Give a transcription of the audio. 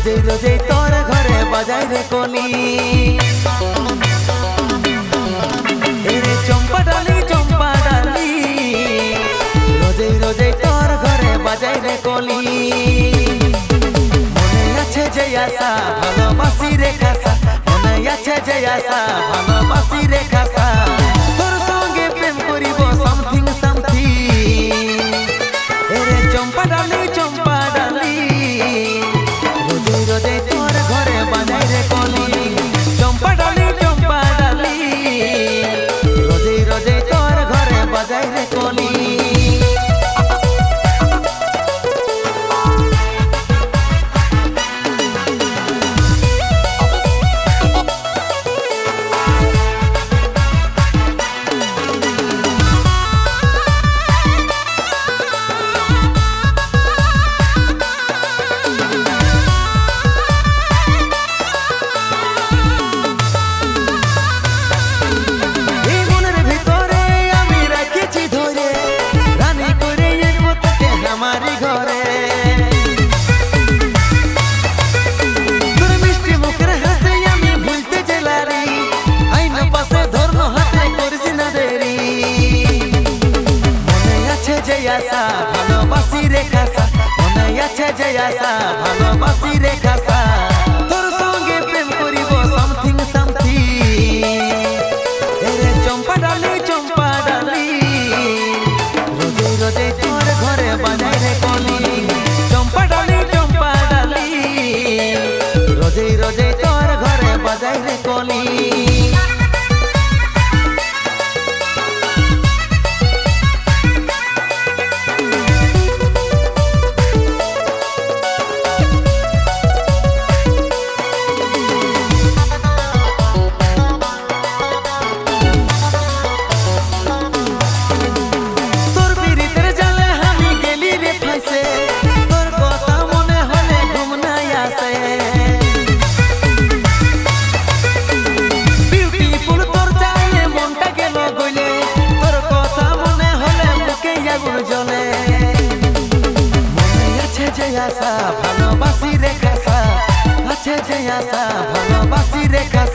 রোজে রোজে তোর ঘরে বাজাই রে কলি এরে চম্পা ডালি রোজে রোজে তোর ঘরে বাজাই রে কলি মনে আছে যে আশা ভালোবাসি রে খাসা মনে আছে যে আশা ভালোবাসি রে খাসা তোর সঙ্গে প্রেম করিব সামথিং এরে চম্পা ডালি রোজে রোজে তোর ঘরে বাজাই রে কলি চম্পা ডালি রোজে রোজে তোর ঘরে বাজাই রে কলি ভালোবাসি রে খাসা মনে আছে যে আশা ভালোবাসি রে খাসা তোর সঙ্গে প্রেম করিব সামথিং এরে চম্পা ডালি রোজে রোজে তোর ঘরে বাজাই রে কলি চম্পা ডালি রোজে রোজে তোর ঘরে বাজাই রে কলি ভালোবাসি রে খাসা আছে যে আশা ভালোবাসি রে খাসা